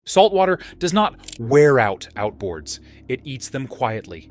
Saltwater does not wear out outboards, it eats them quietly.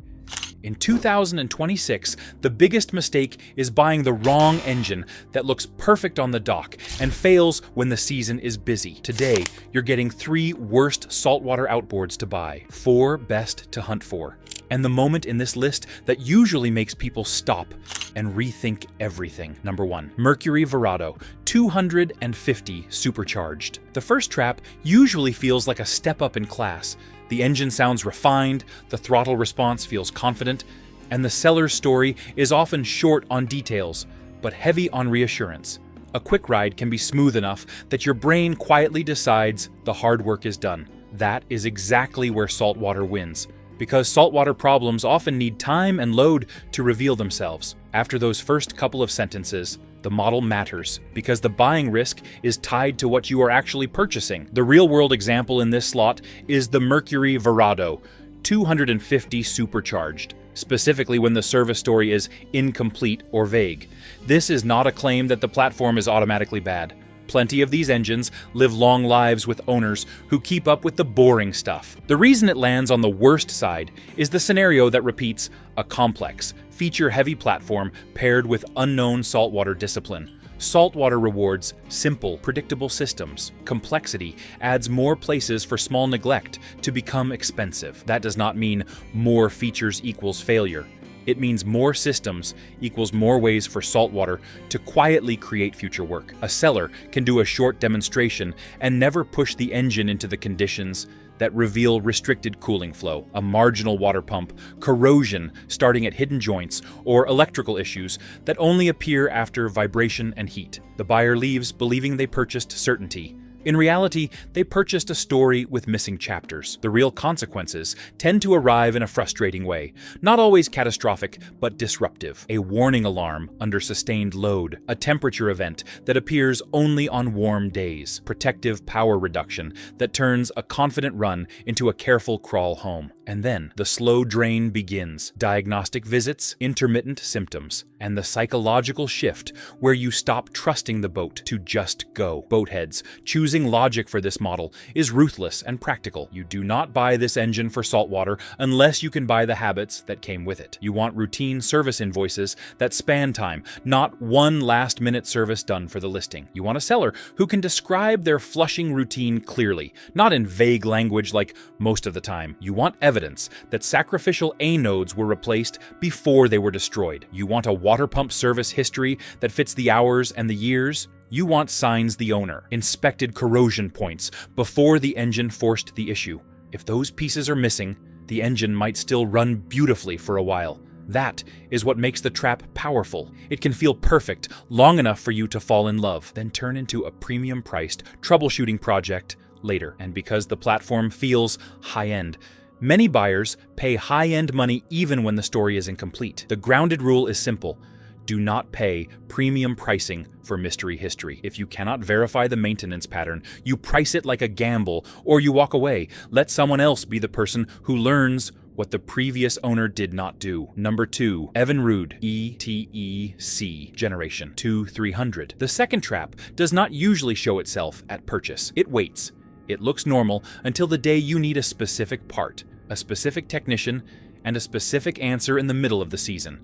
In 2026, the biggest mistake is buying the wrong engine that looks perfect on the dock and fails when the season is busy. Today, you're getting 3 worst saltwater outboards to buy, 4 best to hunt for, and the moment in this list that usually makes people stop and rethink everything. Number 1. Mercury Verado 250 supercharged. The first trap usually feels like a step up in class. The engine sounds refined, the throttle response feels confident, and the seller's story is often short on details, but heavy on reassurance. A quick ride can be smooth enough that your brain quietly decides the hard work is done. That is exactly where saltwater wins, because saltwater problems often need time and load to reveal themselves. After those first couple of sentences, the model matters, because the buying risk is tied to what you are actually purchasing. The real-world example in this slot is the Mercury Verado 250 supercharged, specifically when the service story is incomplete or vague. This is not a claim that the platform is automatically bad. Plenty of these engines live long lives with owners who keep up with the boring stuff. The reason it lands on the worst side is the scenario that repeats: a complex, feature-heavy platform paired with unknown saltwater discipline. Saltwater rewards simple, predictable systems. Complexity adds more places for small neglect to become expensive. That does not mean more features equals failure. It means more systems equals more ways for saltwater to quietly create future work. A seller can do a short demonstration and never push the engine into the conditions that reveal restricted cooling flow, a marginal water pump, corrosion starting at hidden joints, or electrical issues that only appear after vibration and heat. The buyer leaves believing they purchased certainty. In reality, they purchased a story with missing chapters. The real consequences tend to arrive in a frustrating way, not always catastrophic, but disruptive. A warning alarm under sustained load, a temperature event that appears only on warm days, protective power reduction that turns a confident run into a careful crawl home. And then the slow drain begins. Diagnostic visits, intermittent symptoms, and the psychological shift where you stop trusting the boat to just go. Boatheads, choosing logic for this model is ruthless and practical. You do not buy this engine for saltwater unless you can buy the habits that came with it. You want routine service invoices that span time, not one last-minute service done for the listing. You want a seller who can describe their flushing routine clearly, not in vague language like most of the time. You want evidence that sacrificial anodes were replaced before they were destroyed. You want a water pump service history that fits the hours and the years. You want signs the owner inspected corrosion points before the engine forced the issue. If those pieces are missing, the engine might still run beautifully for a while. That is what makes the trap powerful. It can feel perfect, long enough for you to fall in love, then turn into a premium-priced troubleshooting project later. And because the platform feels high-end, many buyers pay high-end money even when the story is incomplete. The grounded rule is simple. Do not pay premium pricing for mystery history. If you cannot verify the maintenance pattern, you price it like a gamble, or you walk away. Let someone else be the person who learns what the previous owner did not do. Number 2, Evinrude ETEC Generation 2300. The second trap does not usually show itself at purchase. It waits. It looks normal until the day you need a specific part, a specific technician, and a specific answer in the middle of the season.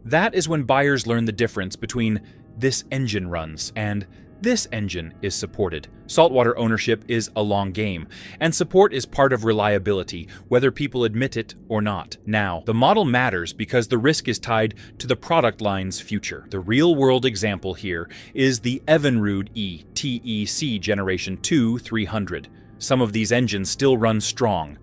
That is when buyers learn the difference between "this engine runs" and "this engine is supported." Saltwater ownership is a long game, and support is part of reliability, whether people admit it or not. Now, the model matters because the risk is tied to the product line's future. The real-world example here is the Evinrude ETEC Generation 2300. Some of these engines still run strong,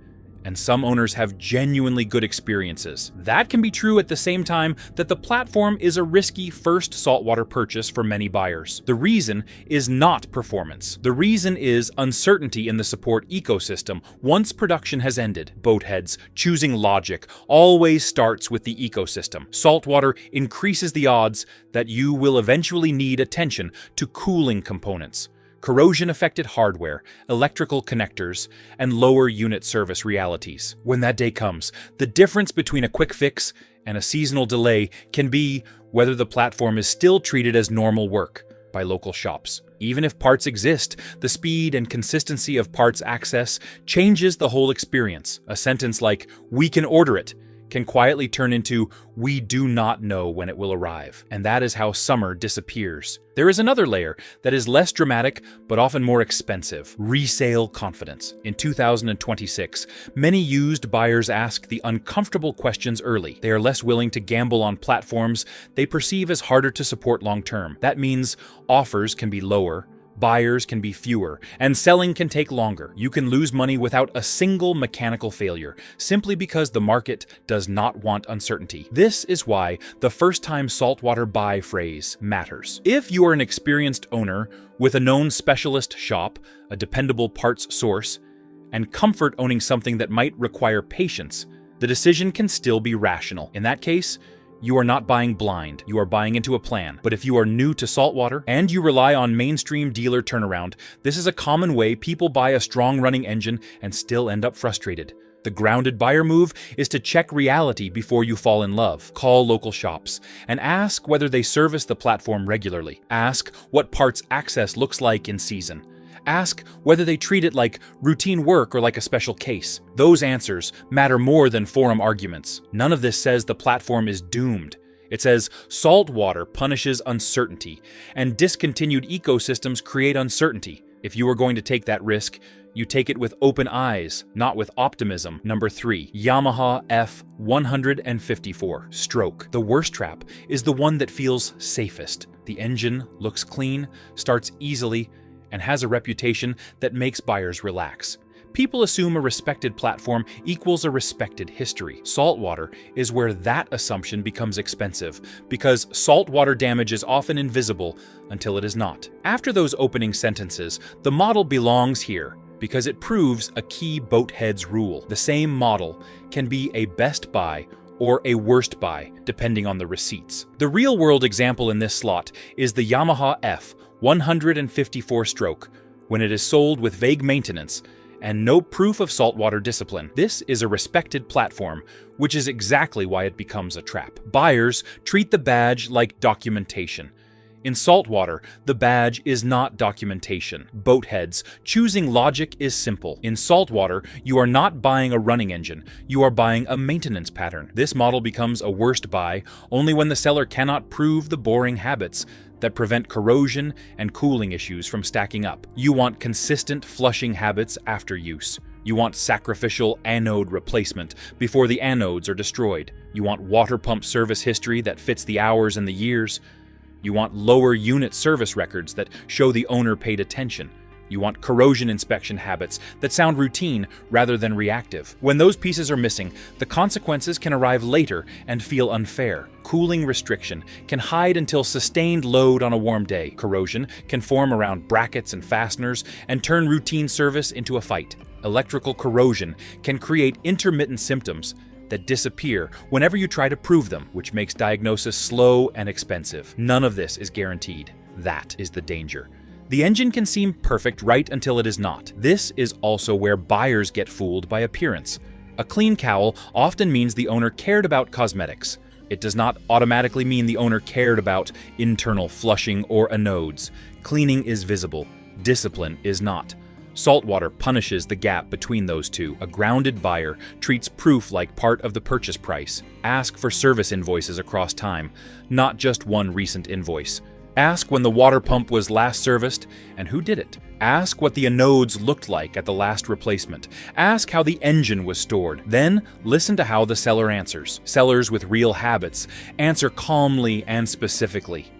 and some owners have genuinely good experiences. That can be true at the same time that the platform is a risky first saltwater purchase for many buyers. The reason is not performance. The reason is uncertainty in the support ecosystem once production has ended. Boatheads, choosing logic always starts with the ecosystem. Saltwater increases the odds that you will eventually need attention to cooling components, corrosion-affected hardware, electrical connectors, and lower unit service realities. When that day comes, the difference between a quick fix and a seasonal delay can be whether the platform is still treated as normal work, by local shops. Even if parts exist, the speed and consistency of parts access changes the whole experience. A sentence like, "We can order it," can quietly turn into, "We do not know when it will arrive." And that is how summer disappears. There is another layer that is less dramatic, but often more expensive: resale confidence. In 2026, many used buyers ask the uncomfortable questions early. They are less willing to gamble on platforms they perceive as harder to support long-term. That means offers can be lower, buyers can be fewer, and selling can take longer. You can lose money without a single mechanical failure, simply because the market does not want uncertainty. This is why the first-time saltwater buy phrase matters. If you are an experienced owner with a known specialist shop, a dependable parts source, and comfort owning something that might require patience, the decision can still be rational. In that case, you are not buying blind, you are buying into a plan. But if you are new to saltwater and you rely on mainstream dealer turnaround, this is a common way people buy a strong running engine and still end up frustrated. The grounded buyer move is to check reality before you fall in love. Call local shops and ask whether they service the platform regularly. Ask what parts access looks like in season. Ask whether they treat it like routine work or like a special case. Those answers matter more than forum arguments. None of this says the platform is doomed. It says saltwater punishes uncertainty, and discontinued ecosystems create uncertainty. If you are going to take that risk, you take it with open eyes, not with optimism. Number 3, Yamaha F154 stroke. The worst trap is the one that feels safest. The engine looks clean, starts easily, and has a reputation that makes buyers relax. People assume a respected platform equals a respected history. Saltwater is where that assumption becomes expensive, because saltwater damage is often invisible until it is not. After those opening sentences, the model belongs here, because it proves a key boathead's rule. The same model can be a best buy or a worst buy, depending on the receipts. The real-world example in this slot is the Yamaha F154 stroke, when it is sold with vague maintenance and no proof of saltwater discipline. This is a respected platform, which is exactly why it becomes a trap. Buyers treat the badge like documentation. In saltwater, the badge is not documentation. Boatheads, choosing logic is simple. In saltwater, you are not buying a running engine, you are buying a maintenance pattern. This model becomes a worst buy only when the seller cannot prove the boring habits that prevent corrosion and cooling issues from stacking up. You want consistent flushing habits after use. You want sacrificial anode replacement before the anodes are destroyed. You want water pump service history that fits the hours and the years. You want lower unit service records that show the owner paid attention. You want corrosion inspection habits that sound routine rather than reactive. When those pieces are missing, the consequences can arrive later and feel unfair. Cooling restriction can hide until sustained load on a warm day. Corrosion can form around brackets and fasteners and turn routine service into a fight. Electrical corrosion can create intermittent symptoms that disappear whenever you try to prove them, which makes diagnosis slow and expensive. None of this is guaranteed. That is the danger. The engine can seem perfect right until it is not. This is also where buyers get fooled by appearance. A clean cowl often means the owner cared about cosmetics. It does not automatically mean the owner cared about internal flushing or anodes. Cleaning is visible. Discipline is not. Saltwater punishes the gap between those two. A grounded buyer treats proof like part of the purchase price. Ask for service invoices across time, not just one recent invoice. Ask when the water pump was last serviced and who did it. Ask what the anodes looked like at the last replacement. Ask how the engine was stored. Then listen to how the seller answers. Sellers with real habits answer calmly and specifically.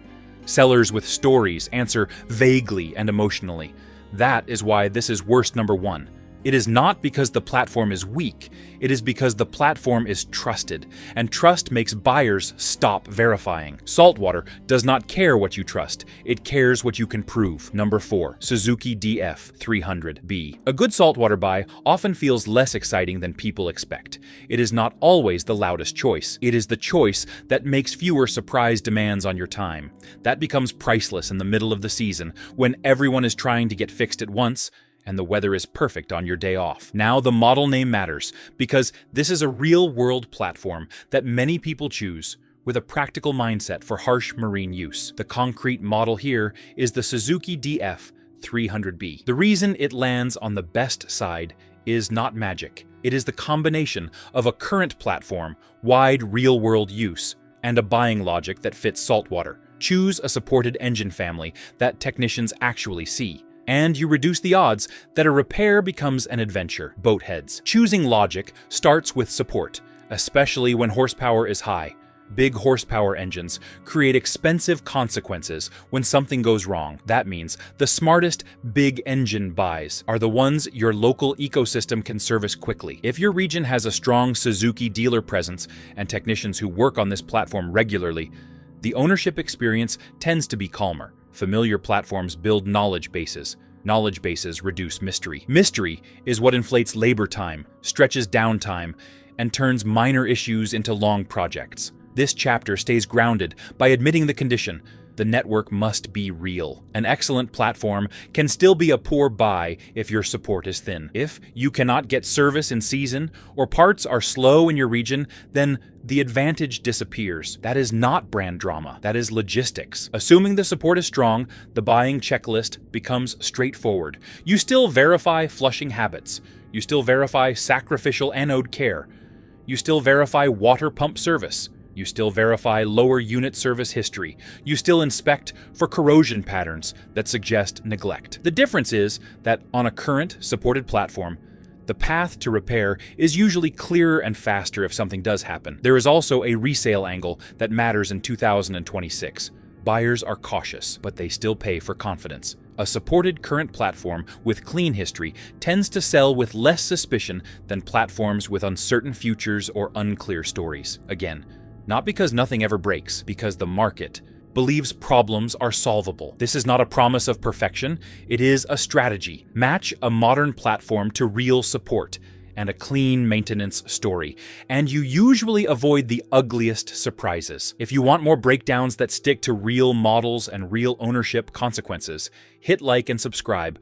Sellers with stories answer vaguely and emotionally. That is why this is worst number 1. It is not because the platform is weak, it is because the platform is trusted, and trust makes buyers stop verifying. Saltwater does not care what you trust, it cares what you can prove. Number 4, Suzuki DF300B. A good saltwater buy often feels less exciting than people expect. It is not always the loudest choice. It is the choice that makes fewer surprise demands on your time. That becomes priceless in the middle of the season, when everyone is trying to get fixed at once, and the weather is perfect on your day off. Now the model name matters, because this is a real-world platform that many people choose, with a practical mindset for harsh marine use. The concrete model here is the Suzuki DF300B. The reason it lands on the best side is not magic. It is the combination of a current platform, wide real-world use, and a buying logic that fits saltwater. Choose a supported engine family that technicians actually see, and you reduce the odds that a repair becomes an adventure. Boatheads. Choosing logic starts with support, especially when horsepower is high. Big horsepower engines create expensive consequences when something goes wrong. That means the smartest big engine buys are the ones your local ecosystem can service quickly. If your region has a strong Suzuki dealer presence and technicians who work on this platform regularly, the ownership experience tends to be calmer. Familiar platforms build knowledge bases. Knowledge bases reduce mystery. Mystery is what inflates labor time, stretches downtime, and turns minor issues into long projects. This chapter stays grounded by admitting the condition: the network must be real. An excellent platform can still be a poor buy if your support is thin. If you cannot get service in season or parts are slow in your region, then the advantage disappears. That is not brand drama, that is logistics. Assuming the support is strong, the buying checklist becomes straightforward. You still verify flushing habits. You still verify sacrificial anode care. You still verify water pump service. You still verify lower unit service history. You still inspect for corrosion patterns that suggest neglect. The difference is that on a current, supported platform, the path to repair is usually clearer and faster if something does happen. There is also a resale angle that matters in 2026. Buyers are cautious, but they still pay for confidence. A supported current platform with clean history tends to sell with less suspicion than platforms with uncertain futures or unclear stories. Again, not because nothing ever breaks, because the market believes problems are solvable. This is not a promise of perfection, it is a strategy. Match a modern platform to real support and a clean maintenance story, and you usually avoid the ugliest surprises. If you want more breakdowns that stick to real models and real ownership consequences, hit like and subscribe,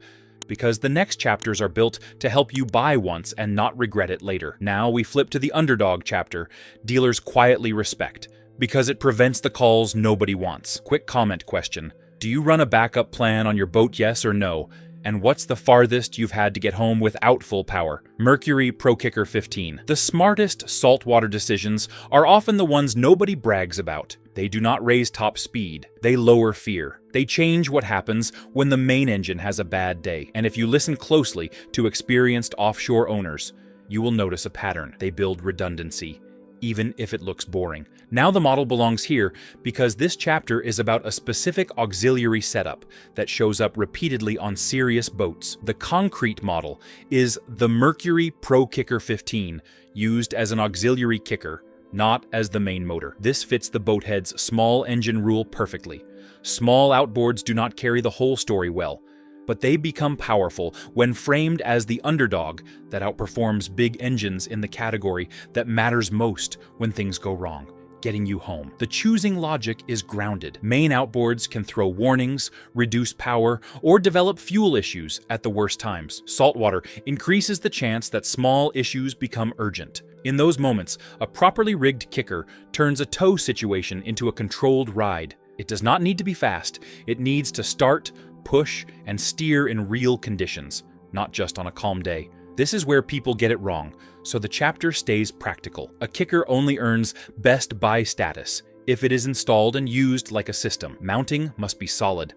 because the next chapters are built to help you buy once and not regret it later. Now we flip to the underdog chapter, dealers quietly respect, because it prevents the calls nobody wants. Quick comment question: do you run a backup plan on your boat, yes or no? And what's the farthest you've had to get home without full power? Mercury Pro Kicker 15. The smartest saltwater decisions are often the ones nobody brags about. They do not raise top speed. They lower fear. They change what happens when the main engine has a bad day. And if you listen closely to experienced offshore owners, you will notice a pattern. They build redundancy, even if it looks boring. Now the model belongs here because this chapter is about a specific auxiliary setup that shows up repeatedly on serious boats. The concrete model is the Mercury Pro Kicker 15, used as an auxiliary kicker, not as the main motor. This fits the boathead's small engine rule perfectly. Small outboards do not carry the whole story well, but they become powerful when framed as the underdog that outperforms big engines in the category that matters most when things go wrong: getting you home. The choosing logic is grounded. Main outboards can throw warnings, reduce power, or develop fuel issues at the worst times. Saltwater increases the chance that small issues become urgent. In those moments, a properly rigged kicker turns a tow situation into a controlled ride. It does not need to be fast. It needs to start, push, and steer in real conditions, not just on a calm day. This is where people get it wrong, so the chapter stays practical. A kicker only earns best buy status if it is installed and used like a system. Mounting must be solid.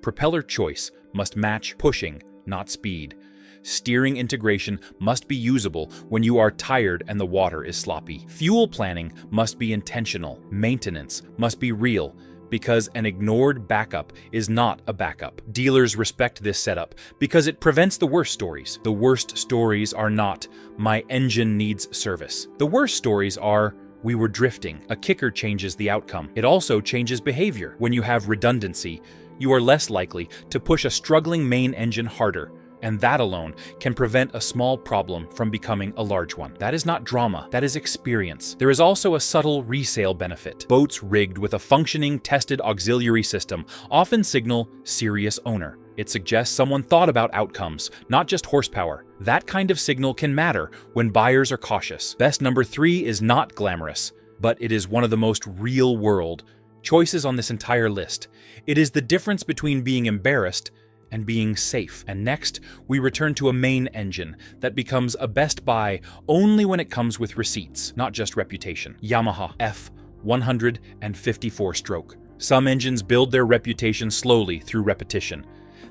Propeller choice must match pushing, not speed. Steering integration must be usable when you are tired and the water is sloppy. Fuel planning must be intentional. Maintenance must be real, because an ignored backup is not a backup. Dealers respect this setup because it prevents the worst stories. The worst stories are not, "my engine needs service." The worst stories are, "we were drifting." A kicker changes the outcome. It also changes behavior. When you have redundancy, you are less likely to push a struggling main engine harder, and that alone can prevent a small problem from becoming a large one. That is not drama, that is experience. There is also a subtle resale benefit. Boats rigged with a functioning, tested auxiliary system often signal serious owner. It suggests someone thought about outcomes, not just horsepower. That kind of signal can matter when buyers are cautious. Best number 3 is not glamorous. but it is one of the most real-world choices on this entire list. It is the difference between being embarrassed and being safe. And next, we return to a main engine that becomes a best buy only when it comes with receipts, not just reputation. Yamaha F154 stroke. Some engines build their reputation slowly through repetition.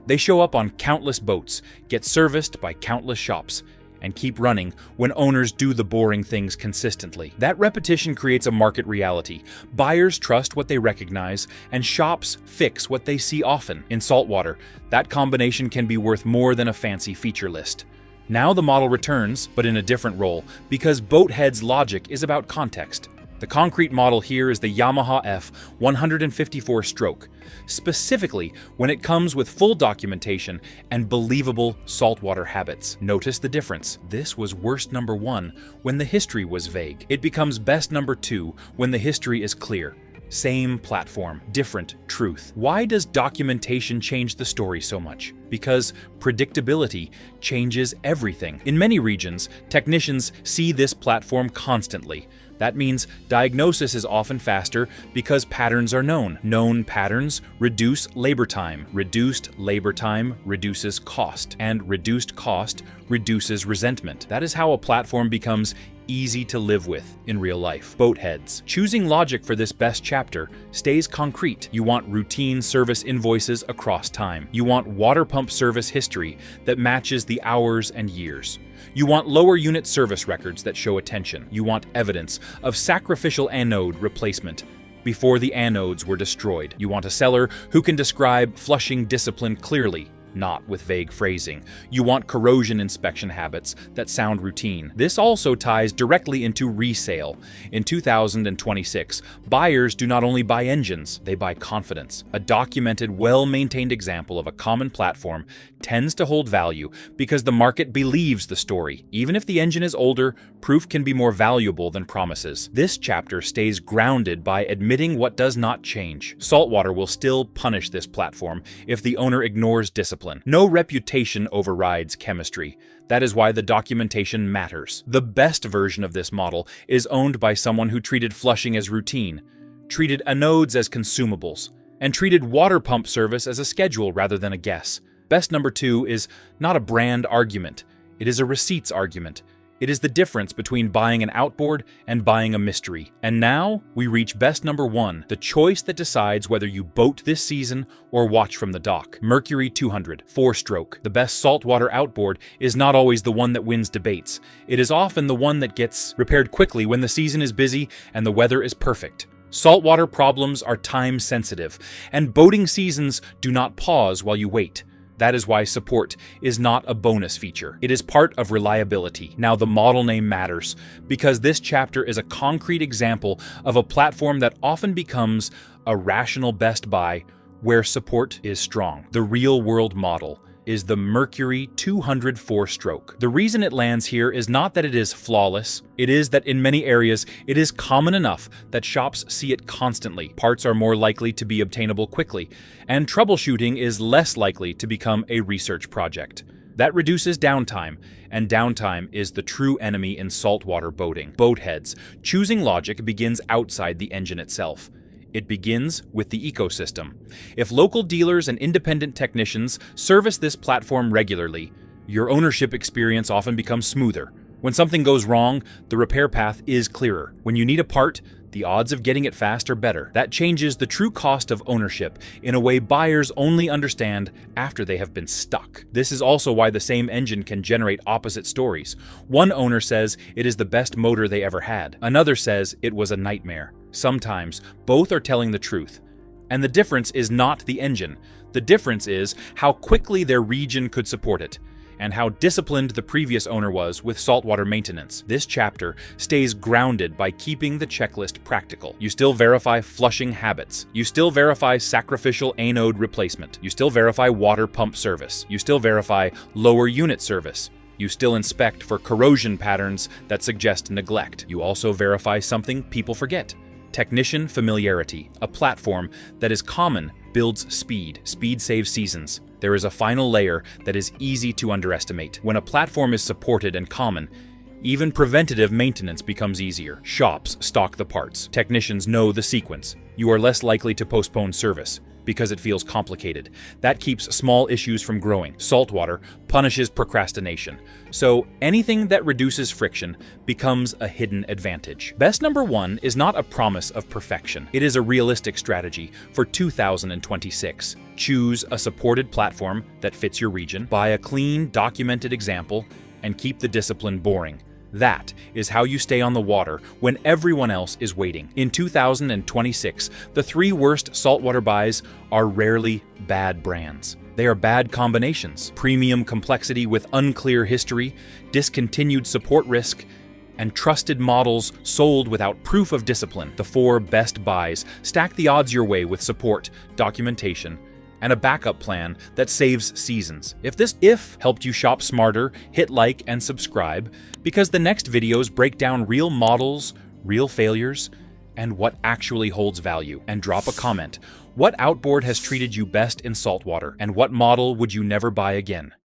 They show up on countless boats, get serviced by countless shops, and keep running when owners do the boring things consistently. That repetition creates a market reality. Buyers trust what they recognize, and shops fix what they see often. In saltwater, that combination can be worth more than a fancy feature list. Now the model returns, but in a different role, because Boathead's logic is about context. The concrete model here is the Yamaha F154 stroke, specifically when it comes with full documentation and believable saltwater habits. Notice the difference. This was worst number 1 when the history was vague. It becomes best number 2 when the history is clear. Same platform, different truth. Why does documentation change the story so much? Because predictability changes everything. In many regions, technicians see this platform constantly. That means diagnosis is often faster because patterns are known. Known patterns reduce labor time. Reduced labor time reduces cost. And reduced cost reduces resentment. That is how a platform becomes easy to live with in real life. Boatheads. Choosing logic for this best chapter stays concrete. You want routine service invoices across time. You want water pump service history that matches the hours and years. You want lower unit service records that show attention. You want evidence of sacrificial anode replacement before the anodes were destroyed. You want a seller who can describe flushing discipline clearly, not with vague phrasing. You want corrosion inspection habits that sound routine. This also ties directly into resale. In 2026, buyers do not only buy engines, they buy confidence. A documented, well-maintained example of a common platform tends to hold value because the market believes the story. Even if the engine is older, proof can be more valuable than promises. This chapter stays grounded by admitting what does not change. Saltwater will still punish this platform if the owner ignores discipline. No reputation overrides chemistry. That is why the documentation matters. The best version of this model is owned by someone who treated flushing as routine, treated anodes as consumables, and treated water pump service as a schedule rather than a guess. Best number 2 is not a brand argument. It is a receipts argument. It is the difference between buying an outboard and buying a mystery. And now we reach best number 1, the choice that decides whether you boat this season or watch from the dock. Mercury 200, 4-stroke. The best saltwater outboard is not always the one that wins debates. It is often the one that gets repaired quickly when the season is busy and the weather is perfect. Saltwater problems are time sensitive, and boating seasons do not pause while you wait. That is why support is not a bonus feature. It is part of reliability. Now, the model name matters because this chapter is a concrete example of a platform that often becomes a rational best buy where support is strong. The real-world model is the Mercury 200 4-stroke. The reason it lands here is not that it is flawless. It is that in many areas, it is common enough that shops see it constantly. Parts are more likely to be obtainable quickly, and troubleshooting is less likely to become a research project. That reduces downtime, and downtime is the true enemy in saltwater boating. Boatheads. Choosing logic begins outside the engine itself. It begins with the ecosystem. If local dealers and independent technicians service this platform regularly, your ownership experience often becomes smoother. When something goes wrong, the repair path is clearer. When you need a part, the odds of getting it fast are better. That changes the true cost of ownership in a way buyers only understand after they have been stuck. This is also why the same engine can generate opposite stories. One owner says it is the best motor they ever had. Another says it was a nightmare. Sometimes both are telling the truth. And the difference is not the engine. The difference is how quickly their region could support it, and how disciplined the previous owner was with saltwater maintenance. This chapter stays grounded by keeping the checklist practical. You still verify flushing habits. You still verify sacrificial anode replacement. You still verify water pump service. You still verify lower unit service. You still inspect for corrosion patterns that suggest neglect. You also verify something people forget: technician familiarity. A platform that is common builds speed. Speed saves seasons. There is a final layer that is easy to underestimate. When a platform is supported and common, Even preventative maintenance becomes easier. Shops stock the parts. Technicians know the sequence. You are less likely to postpone service because it feels complicated. That keeps small issues from growing. Saltwater punishes procrastination. So anything that reduces friction becomes a hidden advantage. Best number 1 is not a promise of perfection. It is a realistic strategy for 2026. Choose a supported platform that fits your region, buy a clean, documented example, and keep the discipline boring. That is how you stay on the water when everyone else is waiting. In 2026, the 3 worst saltwater buys are rarely bad brands. They are bad combinations: premium complexity with unclear history, discontinued support risk, and trusted models sold without proof of discipline. The 4 best buys stack the odds your way with support, documentation, and a backup plan that saves seasons. If this helped you shop smarter, hit like and subscribe, because the next videos break down real models, real failures, and what actually holds value. And drop a comment. What outboard has treated you best in saltwater, and what model would you never buy again?